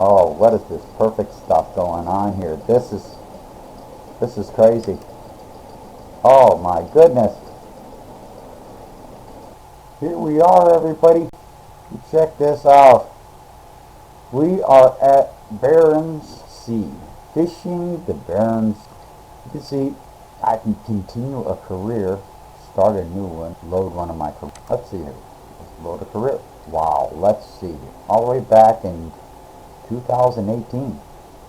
Oh, what is this perfect stuff going on here? This is crazy. Oh my goodness. Here we are, everybody. Check this out. We are at Barents Sea, fishing the Barents. You can see I can continue a career, start a new one, load one of my careers. Let's see here. Let's load a career. Wow, let's see. All the way back in 2018.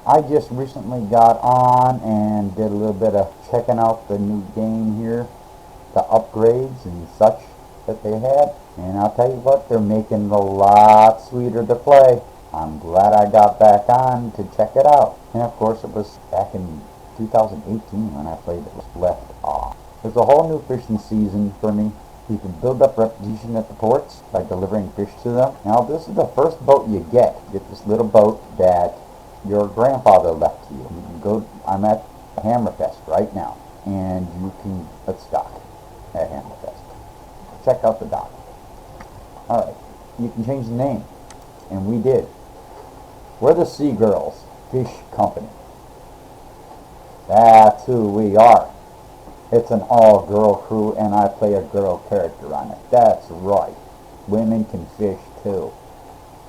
I just recently got on and did a little bit of checking out the new game here, the upgrades and such that they had. And I'll tell you what, they're making it a lot sweeter to play. I'm glad I got back on to check it out. And of course it was back in 2018 when I played it was left off. There's a whole new fishing season for me. You can build up reputation at the ports by delivering fish to them. Now this is the first boat you get. You get this little boat that your grandfather left to you. You can go, I'm at Hammerfest right now, and you can, let's dock at Hammerfest. Check out the dock. Alright, you can change the name, and we did. We're the Sea Girls Fish Company. That's who we are. It's an all-girl crew, and I play a girl character on it. That's right. Women can fish too.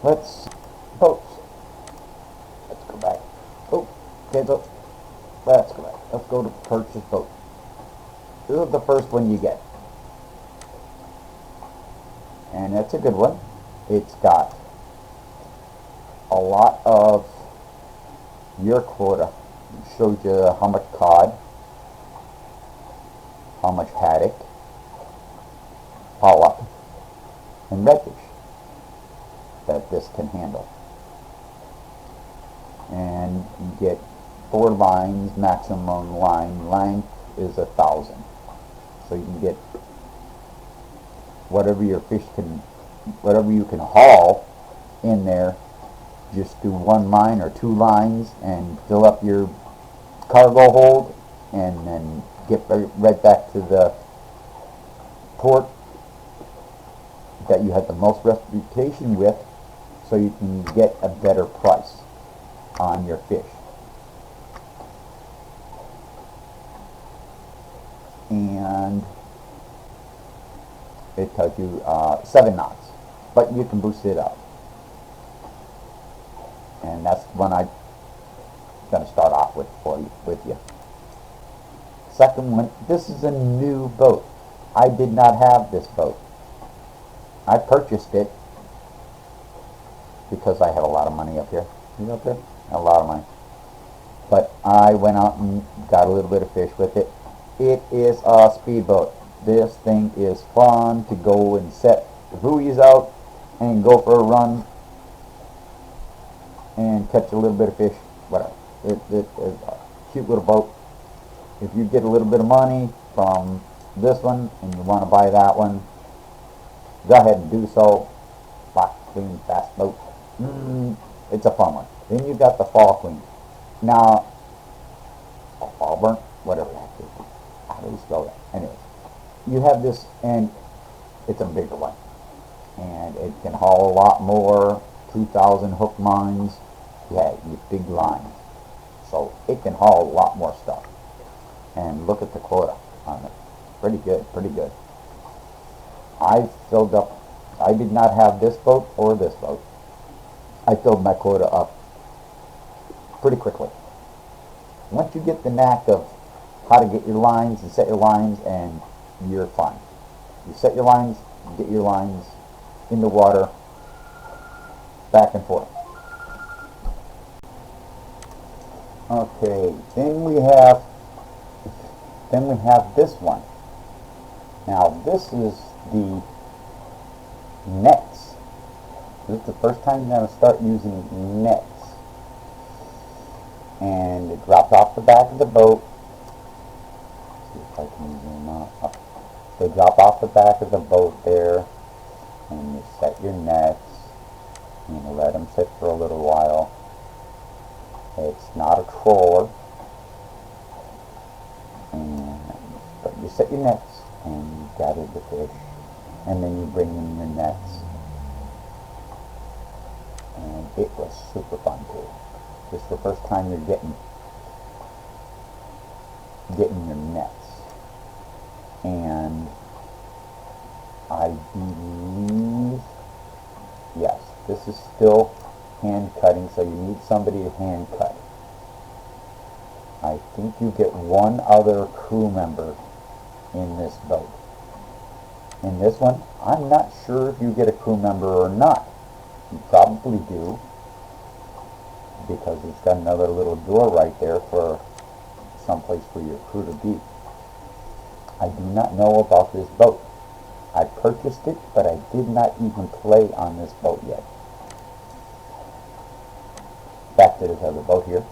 Let's boats. Let's go back. Oh, okay, so let's go back. Let's go to purchase boat. This is the first one you get, and that's a good one. It's got a lot of your quota. It shows you how much cod, how much haddock, pollock, and redfish that this can handle. And you get 4 lines, maximum line length is 1,000. So you can get whatever your fish can, whatever you can haul in there. Just do 1 line or 2 lines and fill up your cargo hold, and then get right back to the port that you had the most reputation with, so you can get a better price on your fish. And it tells you 7 knots, but you can boost it up. And that's when I'm going to start off with you. Second one, this is a new boat. I did not have this boat. I purchased it because I have a lot of money up here. You up there? A lot of money. But I went out and got a little bit of fish with it. It is a speedboat. This thing is fun to go and set the buoys out and go for a run and catch a little bit of fish. Whatever. It is a cute little boat. If you get a little bit of money from this one and you want to buy that one, go ahead and do so. Fox Queen Fast Boat. It's a fun one. Then you got the Fall Queen. Now, Auburn, whatever that is. How do you spell that? Anyways, you have this, and it's a bigger one. And it can haul a lot more. 2,000 hook lines. Yeah, you big lines. So it can haul a lot more stuff. And look at the quota on it. Pretty good, pretty good. I filled up, I did not have this boat or this boat. I filled my quota up pretty quickly. Once you get the knack of how to get your lines and set your lines, and you're fine. You set your lines, get your lines in the water, back and forth. Okay, then we have this one. Now this is the nets. This is the first time you're going to start using nets. And it drops off the back of the boat. Let's see if I can zoom out. They drop off the back of the boat there, and you set your nets, and you let them sit for a little while. It's not a trawler. But you set your nets and you gather the fish, and then you bring in your nets, and it was super fun too. This is the first time you're getting your nets. And I believe, yes, this is still hand cutting, so you need somebody to hand cut. I think you get one other crew member in this boat. In this one, I'm not sure if you get a crew member or not. You probably do, because it's got another little door right there for someplace for your crew to be. I do not know about this boat. I purchased it, but I did not even play on this boat yet. Back to this other boat here.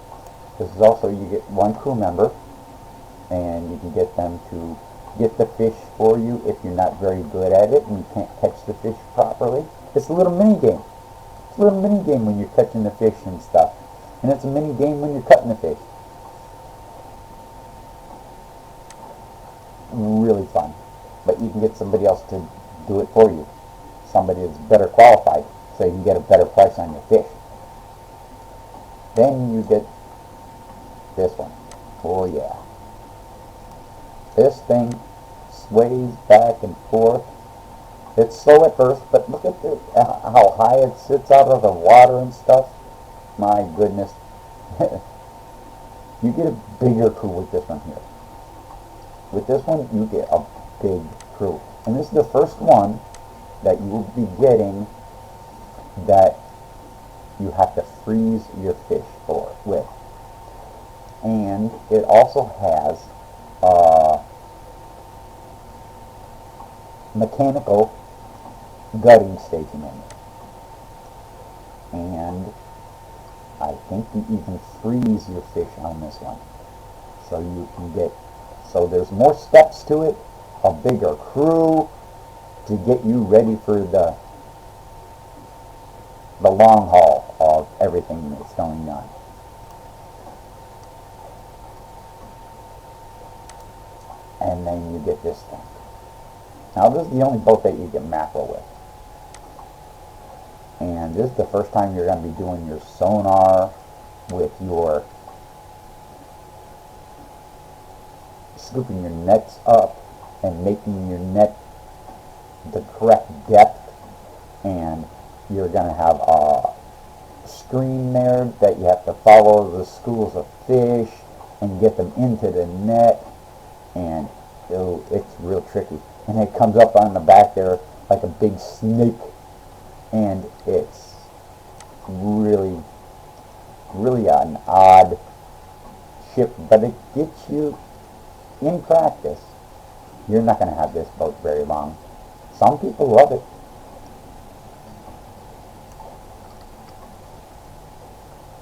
This is also, you get one crew member, and you can get them to get the fish for you if you're not very good at it and you can't catch the fish properly. It's a little mini game. It's a little mini game when you're catching the fish and stuff. And it's a mini game when you're cutting the fish. Really fun. But you can get somebody else to do it for you. Somebody that's better qualified, so you can get a better price on your fish. Then you get this one. Oh yeah. This thing sways back and forth. It's slow at first, but look at how high it sits out of the water and stuff. My goodness. You get a bigger crew with this one here. With this one, you get a big crew. And this is the first one that you will be getting that you have to freeze your fish with. And it also has mechanical gutting station in it. And I think you even freeze your fish on this one. So you can get, so there's more steps to it, a bigger crew to get you ready for the long haul of everything that's going on. And then you get this thing. Now this is the only boat that you get mackerel with. And this is the first time you're going to be doing your sonar with your scooping your nets up and making your net the correct depth. And you're going to have a screen there that you have to follow the schools of fish and get them into the net. And it's real tricky. And it comes up on the back there like a big snake. And it's really, really an odd ship, but it gets you in practice. You're not going to have this boat very long. Some people love it.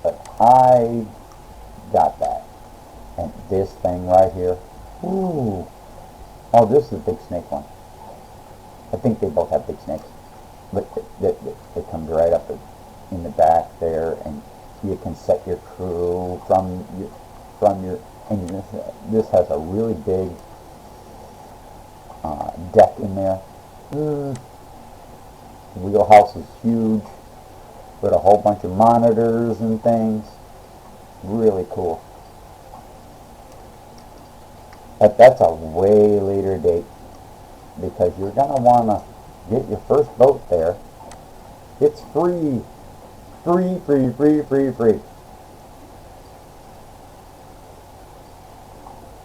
But I got that. And this thing right here, ooh. Oh, this is a big snake one. I think they both have big snakes. But it comes right up in the back there, and you can set your crew from your, and this has a really big deck in there. The wheelhouse is huge, with a whole bunch of monitors and things. Really cool. But that's a way later date, because you're going to want to get your first boat there. It's free. Free, free, free, free, free.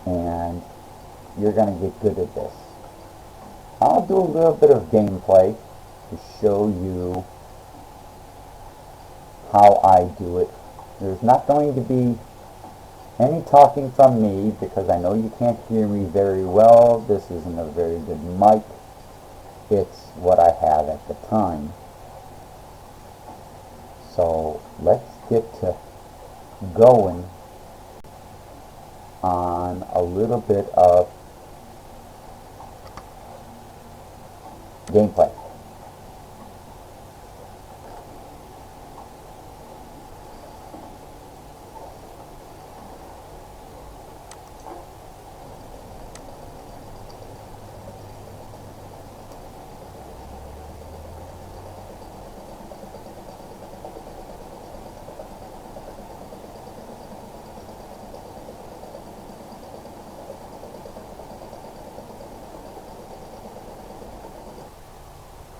And you're going to get good at this. I'll do a little bit of gameplay to show you how I do it. There's not going to be any talking from me, because I know you can't hear me very well. This isn't a very good mic. It's what I have at the time. So let's get to going on a little bit of gameplay.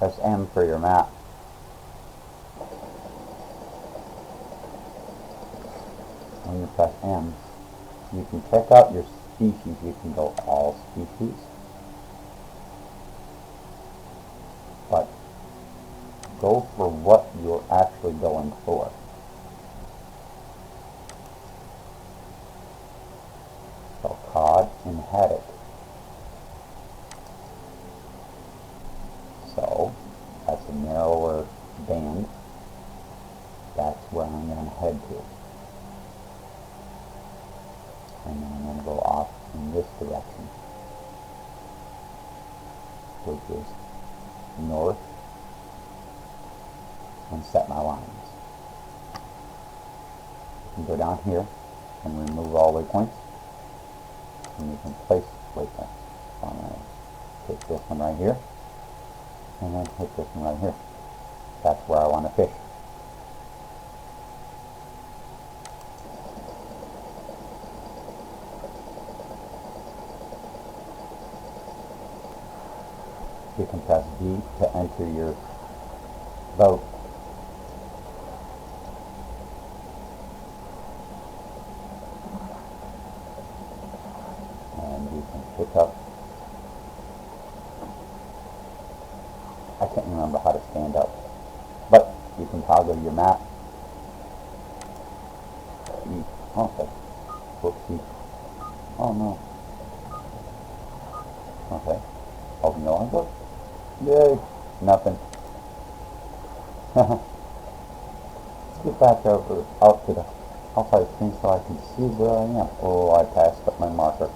Press M for your map. When you press M, you can check out your species. You can go all species. But go for what you're actually going for. So cod and haddock. So that's a narrower band. That's where I'm going to head to. And then I'm going to go off in this direction, which is north, and set my lines. You can go down here and remove all waypoints, and you can place waypoints. So I'm going to hit this one right here, and then hit this one right here. That's where I want to fish. You can press V to enter your boat. And you can pick up. I can't remember how to stand up, but you can toggle your map. Okay. Whoopsie. Oh no. Okay. Open the logbook. Yay! Nothing. Let's get back out to the outside screen so I can see where I am. Oh, I passed up my marker.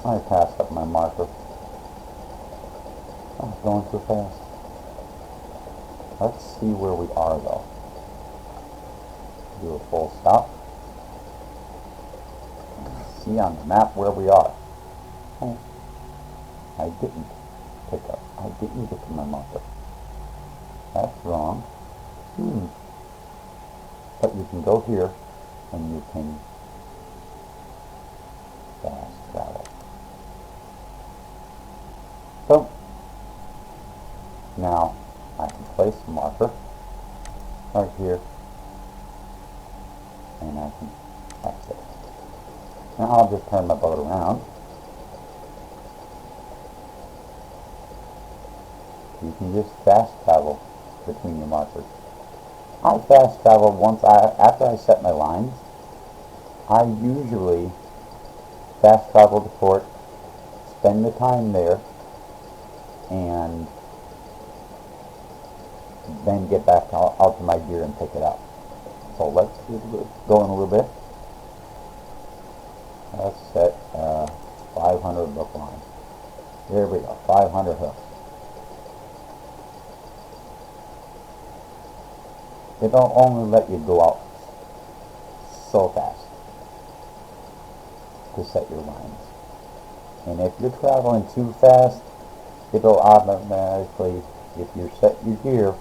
I passed up my marker. Oh, it's going too fast. Let's see where we are though. Do a full stop. See on the map where we are. Oh, I didn't pick up. I didn't get to my marker. That's wrong. But you can go here and you can fast travel. So now I can place a marker right here and I can exit. Now I'll just turn my boat around. You can just fast travel between your markers. I fast travel after I set my lines. I usually fast travel to port, spend the time there, and then get back out to my gear and pick it up. So let's go in a little bit. Let's set 500 hook line. There we go, 500 hooks. It don't only let you go out so fast to set your lines. And if you're traveling too fast, it'll automatically, if you set your gear,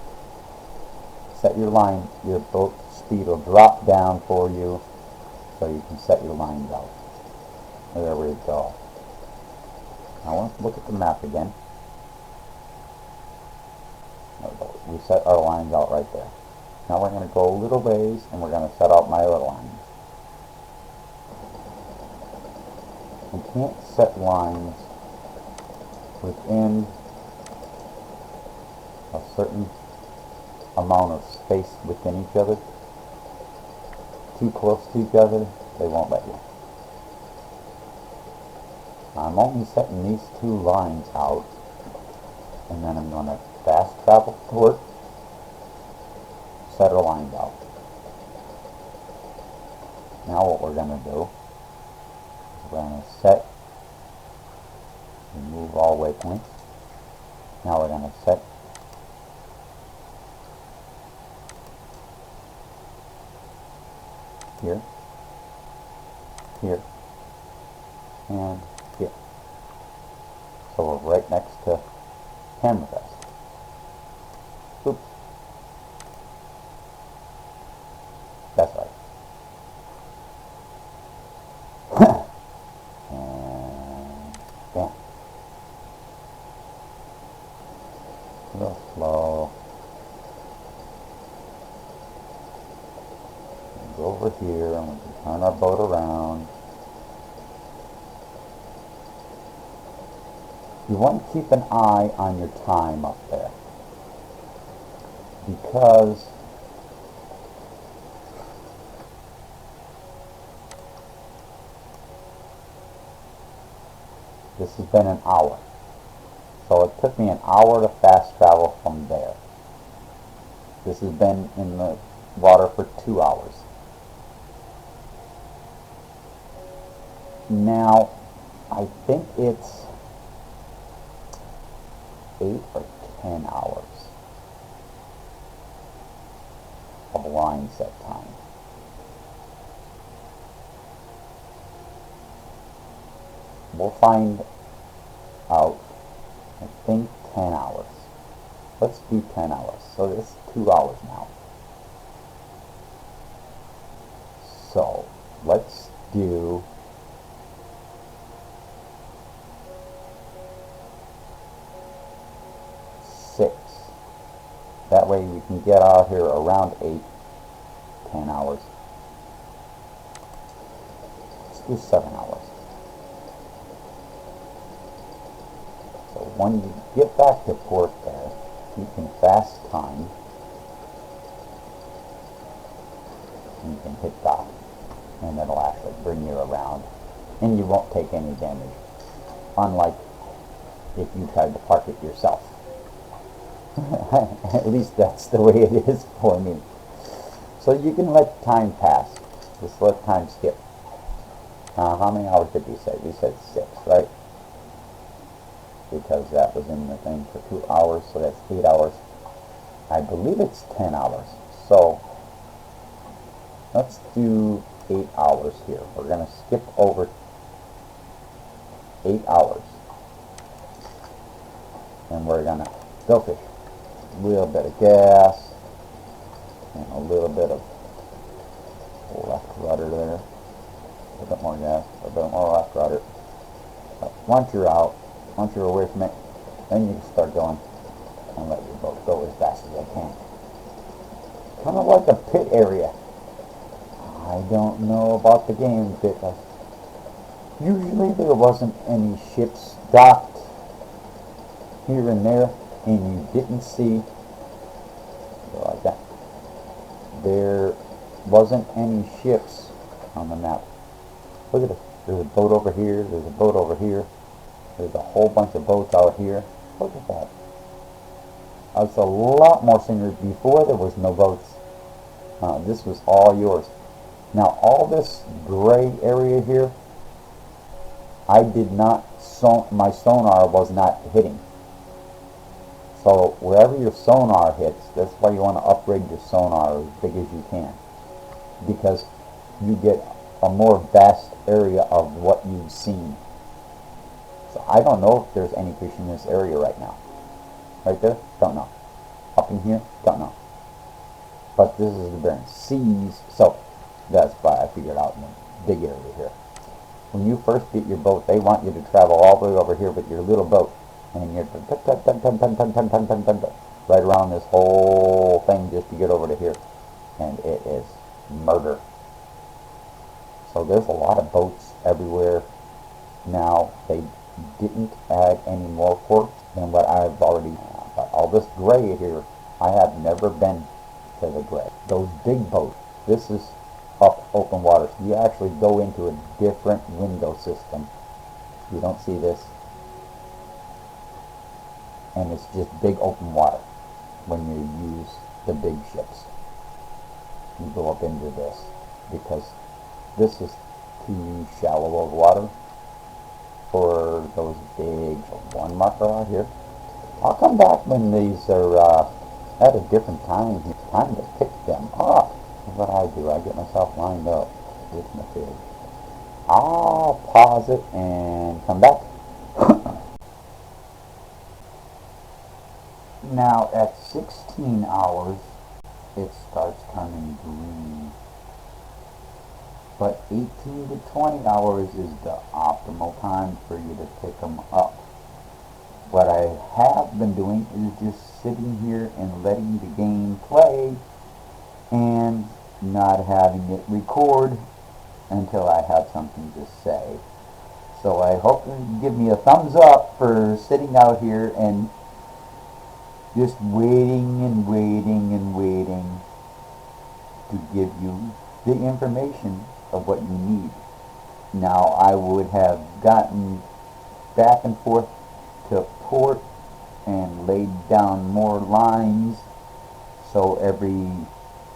set your line, your boat speed will drop down for you so you can set your lines out. There we go. Now let's look at the map again. We set our lines out right there. Now we're going to go a little ways and we're going to set out my other lines. You can't set lines within a certain amount of space within each other. Too close to each other, they won't let you. I'm only setting these two lines out, and then I'm going to fast travel to work, set our lines out. Now what we're going to do is we're going to set, remove all waypoints. Now we're going to set here, here, and here. So we're right next to Hammerfest. Oops. That's right. And bam. Go over here and we can turn our boat around. You want to keep an eye on your time up there, because this has been an hour. So it took me an hour to fast travel from there. This has been in the water for 2 hours. Now, I think it's 8 or 10 hours of line set time. We'll find out. I think 10 hours. Let's do 10 hours. So this is 2 hours now. So let's do six. That way we can get out here around 8, 10 hours. Let's do 7 hours. So when you get back to port there, you can fast time. And you can hit dock. And it'll actually bring you around. And you won't take any damage. Unlike if you tried to park it yourself. At least that's the way it is for me. So you can let time pass. Just let time skip. How many hours did we say? We said 6, right? Because that was in the thing for 2 hours, so that's 8 hours. I believe it's 10 hours. So let's do 8 hours here. We're going to skip over 8 hours. And we're going to go fish. A little bit of gas and a little bit of left rudder there. A little bit more gas, a bit more left rudder. But once you're out, once you're away from it, then you can start going and let your boat go as fast as it can. Kind of like a pit area. I don't know about the game pit. Usually there wasn't any ships docked here and there, and you didn't see, like that, there wasn't any ships on the map. Look at this. There's a boat over here, there's a boat over here, there's a whole bunch of boats out here. Look at that. It's a lot more scenery. Before there was no boats. This was all yours. Now all this gray area here, I did not, my sonar was not hitting. So wherever your sonar hits, that's why you want to upgrade your sonar as big as you can. Because you get a more vast area of what you've seen. So I don't know if there's any fish in this area right now. Right there? Don't know. Up in here? Don't know. But this is the Barents Seas, so that's why I figured out in the big area here. When you first get your boat, they want you to travel all the way over here with your little boat. And you're right around this whole thing just to get over to here. And it is murder. So there's a lot of boats everywhere now. They didn't add any more ports than what I've already. But all this gray here, I have never been to the gray. Those big boats, this is up open water. So you actually go into a different window system. You don't see this. And it's just big open water when you use the big ships. You go up into this because this is too shallow of water for those big. One marker out here. I'll come back when these are at a different time. Time to pick them up. What I do, I get myself lined up with my fish. I'll pause it and come back. Now at 16 hours, it starts turning green. But 18 to 20 hours is the optimal time for you to pick them up. What I have been doing is just sitting here and letting the game play and not having it record until I have something to say. So I hope you give me a thumbs up for sitting out here and just waiting and waiting and waiting to give you the information of what you need. Now, I would have gotten back and forth to port and laid down more lines, so every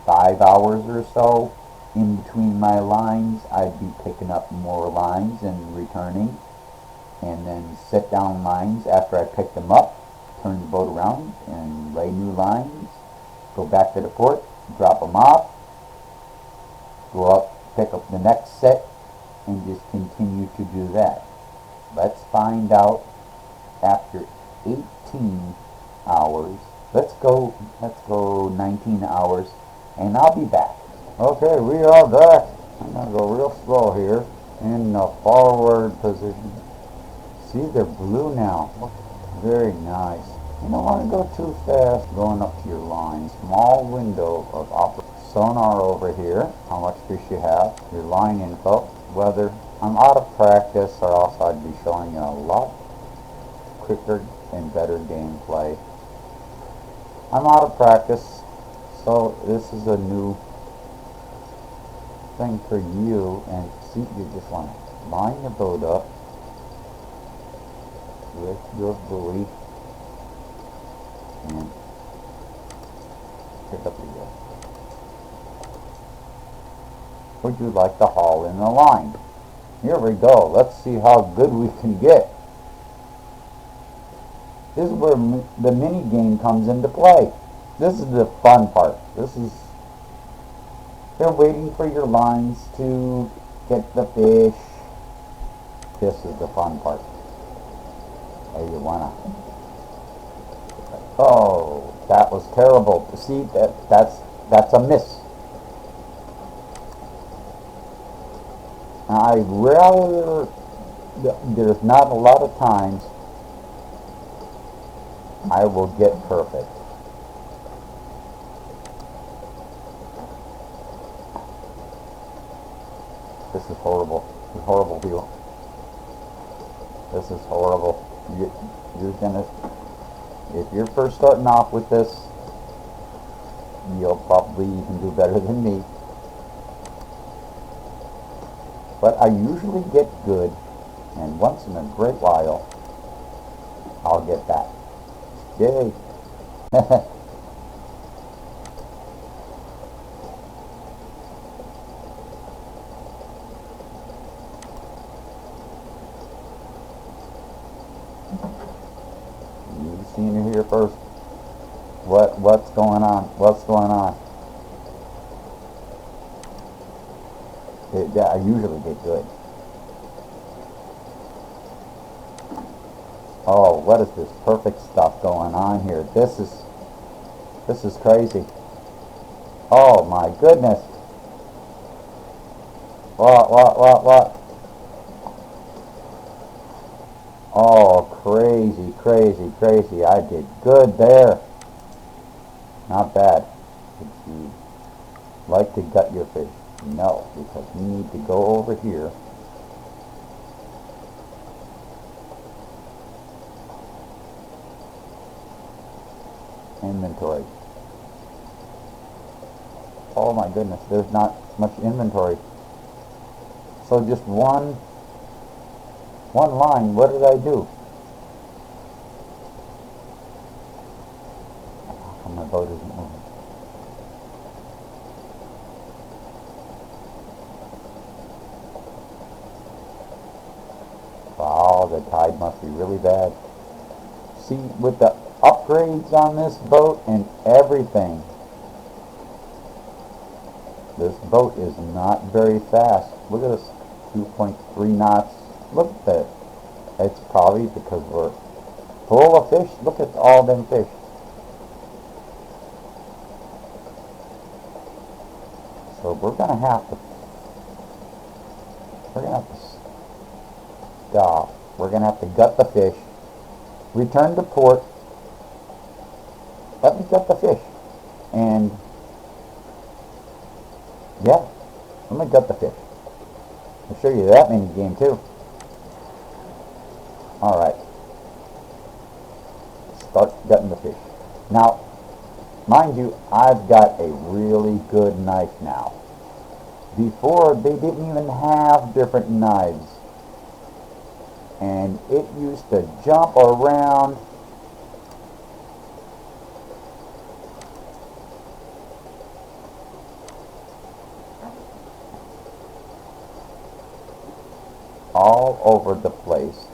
5 hours or so in between my lines I'd be picking up more lines and returning, and then set down lines after I picked them up, turn the boat around and lay new lines, go back to the port, drop them off, go up, pick up the next set, and just continue to do that. Let's find out after 18 hours. Let's go 19 hours, and I'll be back. Okay, we are back. I'm going to go real slow here in the forward position. See, they're blue now. Look, very nice. You don't want to go too fast going up to your line. Small window of sonar over here. How much fish you have. Your line info. Weather. I'm out of practice, or else I'd be showing you a lot quicker and better gameplay. I'm out of practice, so this is a new thing for you. And see, you just want to line the boat up with your buoy and pick up the yoke. Would you like to haul in the line? Here we go. Let's see how good we can get. This is where the mini game comes into play. This is the fun part. They're waiting for your lines to get the fish. This is the fun part. Oh, you wanna? Oh, that was terrible. See, that's a miss. I rather, there's not a lot of times I will get perfect. This is horrible. This is horrible, people. This is horrible. You're gonna, if you're first starting off with this, you'll probably even do better than me. But I usually get good, and once in a great while, I'll get that. Yay! You've seen it here first. What's going on? What's going on? I usually get good. Oh, what is this perfect stuff going on here? This is crazy. Oh my goodness. What? Oh, crazy. I did good there. Not bad. Would you like to gut your fish? No, because you need to go over here. Inventory. Oh my goodness, there's not much inventory. So just one line. What did I do? How come my boat isn't moving? Wow, the tide must be really bad. See, with the upgrades on this boat and everything, this boat is not very fast. Look at this, 2.3 knots. Look at that. It's probably because we're full of fish. Look at all them fish. So we're gonna have to stop. We're gonna have to gut the fish, return to port. Let me gut the fish, and Yeah, I'm gonna gut the fish. I'll show you that mini game too. Alright, start gutting the fish. Now, mind you, I've got a really good knife now. Before, they didn't even have different knives. And it used to jump around. All over the place.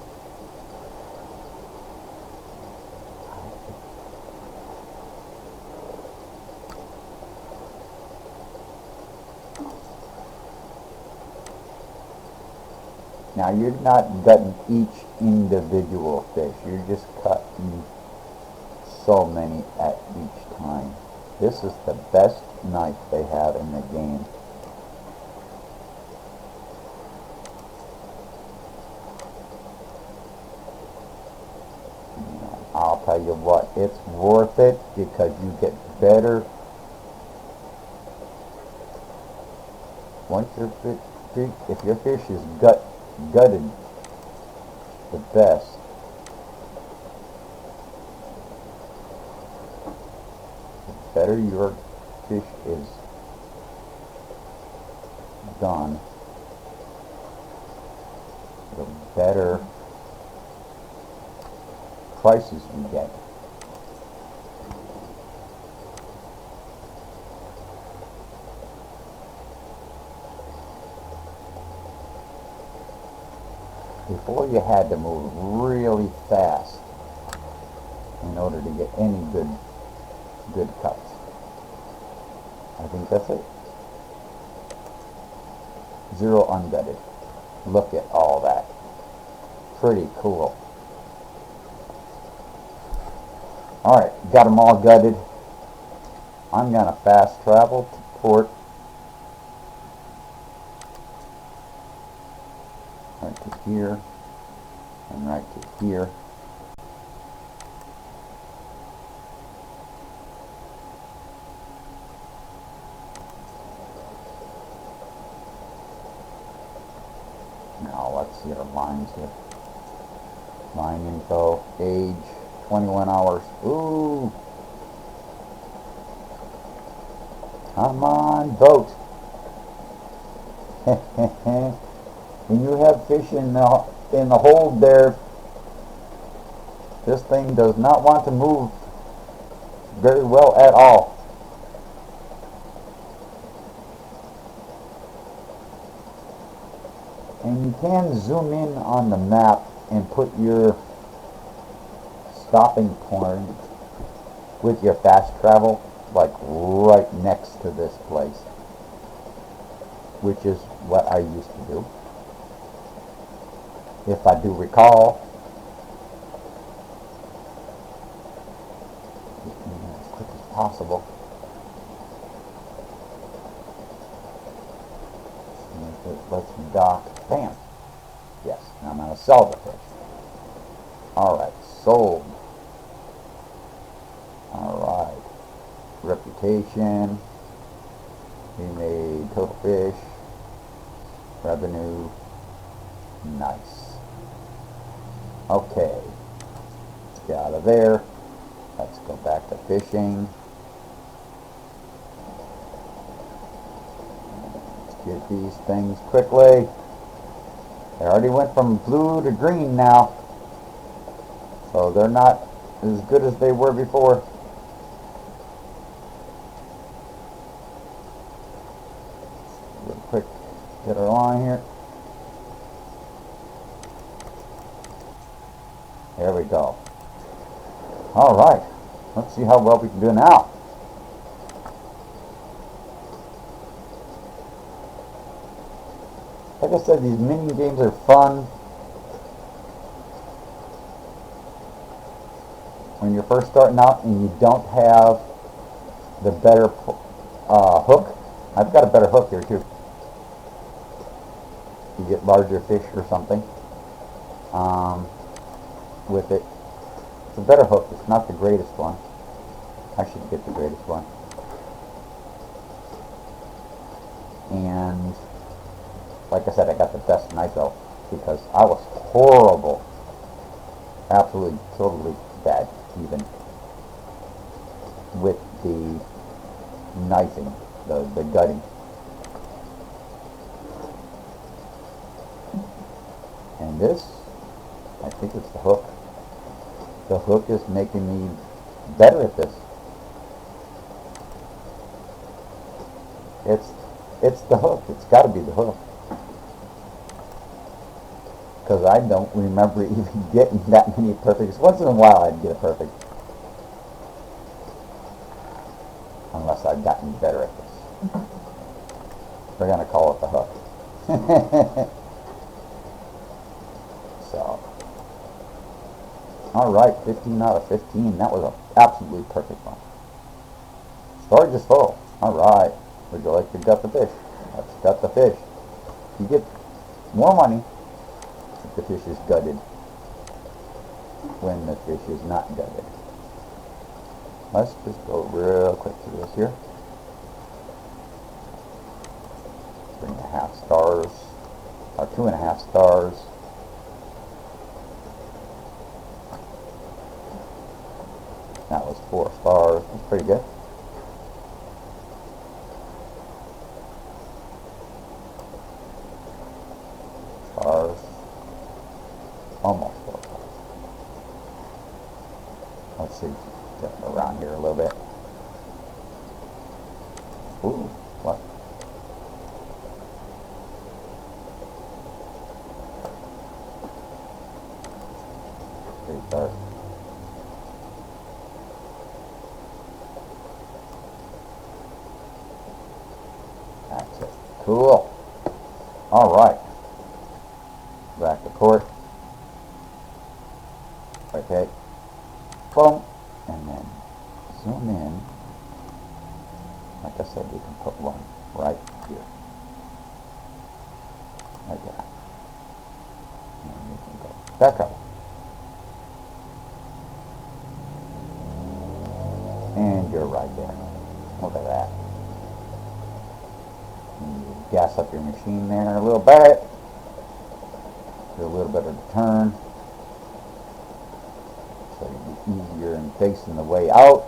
Now you're not gutting each individual fish. You're just cutting so many at each time. This is the best knife they have in the game. I'll tell you what, it's worth it because you get better. Once your fish, if your fish is gutted the best, the better your fish is done, the better prices you get. Before, you had to move really fast in order to get any good cuts. I think that's it. 0 ungutted. Look at all that. Pretty cool. Alright, got them all gutted. I'm going to fast travel to port. Right to here. And right to here. Now let's see our lines here. Line info, age, 21 hours. Ooh. Come on, boat. When you have fish in the hold there, this thing does not want to move very well at all. And you can zoom in on the map and put your stopping point with your fast travel like right next to this place, which is what I used to do, if I do recall. As quick as possible. Let's dock. Bam. Yes, now I'm going to sell the fish. Alright, sold. Alright. Reputation. We made total fish. Revenue. Nice. Okay. Let's get out of there. Let's go back to fishing. Let's get these things quickly. They already went from blue to green now. So they're not as good as they were before. Real quick, get our line here. There we go. Alright, let's see how well we can do now. Like I said, these mini games are fun. When you're first starting out and you don't have the better hook. I've got a better hook here too. You get larger fish or something with it. It's a better hook. It's not the greatest one. I should get the greatest one. And like I said, I got the best nitro because I was horrible, absolutely, totally bad, even with the knifing, the gutting. And this, I think it's the hook. The hook is making me better at this. It's the hook. It's got to be the hook. Because I don't remember even getting that many perfects. Once in a while I'd get a perfect. Unless I've gotten better at this. We're going to call it the hook. So, alright, 15 out of 15. That was an absolutely perfect one. Storage is full. Alright. Would you like to gut the fish? Let's gut the fish. You get more money if the fish is gutted when the fish is not gutted. Let's just go real quick through this here. 3.5 stars, or 2.5 stars. That was 4 stars. That's pretty good. Stars. Almost 4 stars. Let's see. Get around here a little bit. Ooh, what? Pretty stars. That's it. Cool. Alright. Back to port. Okay. Boom. And then zoom in. Like I said, you can put one right here. Like that. And you can go back up. And you're right there. Look at that. And you gas up your machine there a little bit. Do a little bit of the turn. So it'll be easier in facing the way out.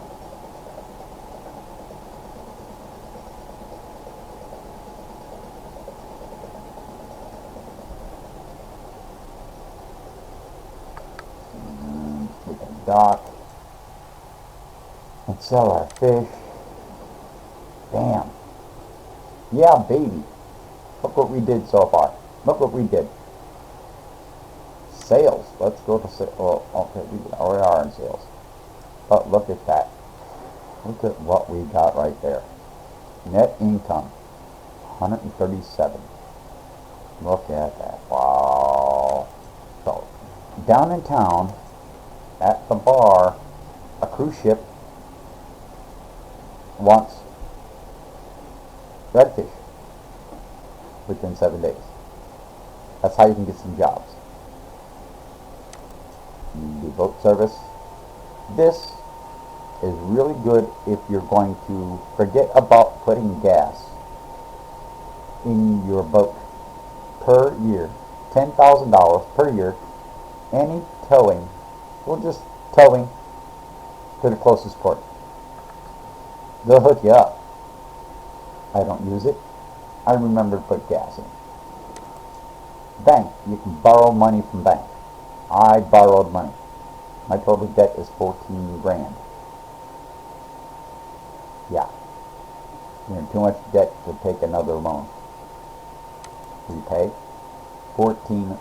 And we can dock and sell our fish. Bam. Yeah, baby. Look what we did so far. Look what we did. Sales. Let's go to sales. Oh, okay, we are in sales. But look at that. Look at what we got right there. Net income, 137. Look at that. Wow. So, down in town, at the bar, a cruise ship wants redfish within 7 days. That's how you can get some jobs. You do boat service. This is really good if you're going to forget about putting gas in your boat per year. $10,000 per year. Any towing, well, just towing to the closest port. They'll hook you up. I don't use it. I remember to put gas in. Bank. You can borrow money from bank. I borrowed money. My total debt is 14 grand. Yeah. You're in too much debt to take another loan. Repay. 14.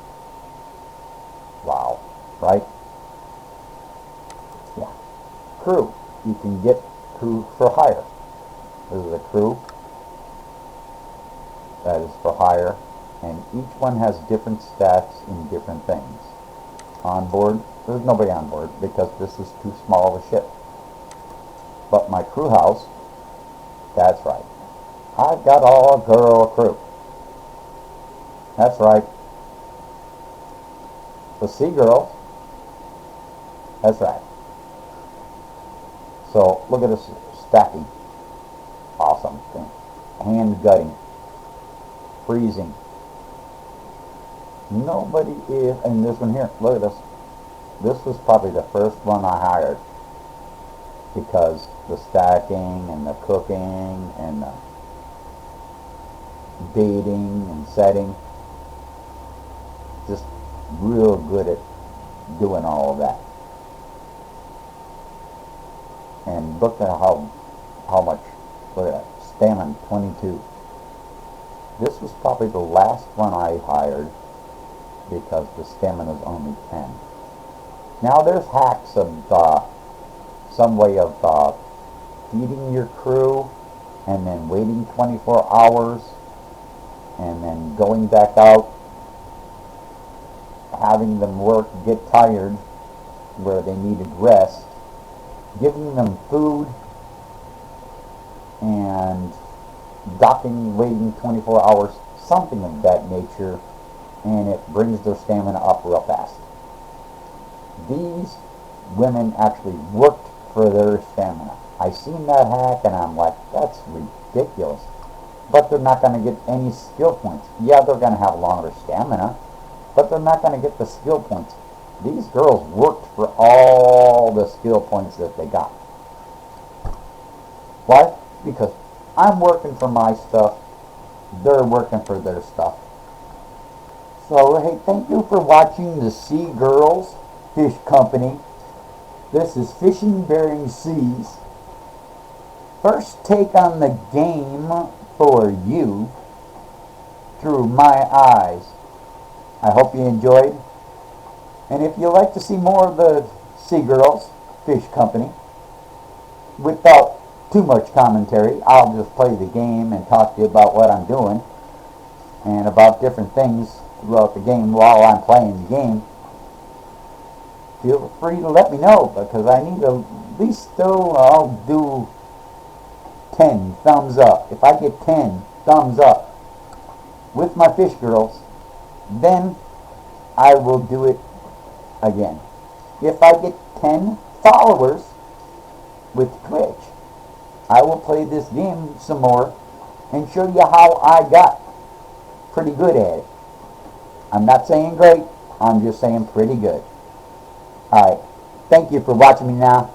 Wow. Right? Yeah. Crew. You can get crew for hire. This is a crew that is for hire, and each one has different stats in different things. On board, there's nobody on board because this is too small of a ship. But my crew house, that's right. I've got all girl crew. That's right. The sea girls, that's right. So look at this stacking. Awesome thing. Hand gutting. freezing. Nobody is, and this one here, look at this. This was probably the first one I hired because the stacking and the cooking and the baiting and setting, just real good at doing all of that. And look at how much, look at that, stamina 22. This was probably the last one I hired because the stamina is only 10. Now there's hacks of some way of feeding your crew and then waiting 24 hours and then going back out, having them work, get tired where they needed rest, giving them food, and docking, waiting 24 hours, something of that nature, and it brings their stamina up real fast. These women actually worked for their stamina. I seen that hack and I'm like, that's ridiculous. But they're not going to get any skill points. Yeah, they're going to have longer stamina, but they're not going to get the skill points. These girls worked for all the skill points that they got. Why? Because I'm working for my stuff, they're working for their stuff. So, hey, thank you for watching the Sea Girls Fish Company. This is Fishing Barents Seas. First take on the game for you through my eyes. I hope you enjoyed. And if you'd like to see more of the Sea Girls Fish Company without too much commentary, I'll just play the game and talk to you about what I'm doing and about different things throughout the game while I'm playing the game. Feel free to let me know, because I need at least still, I'll do 10 thumbs up. If I get 10 thumbs up with my fish girls, then I will do it again. If I get 10 followers with Twitch, I will play this game some more and show you how I got pretty good at it. I'm not saying great, I'm just saying pretty good. Alright, thank you for watching me now.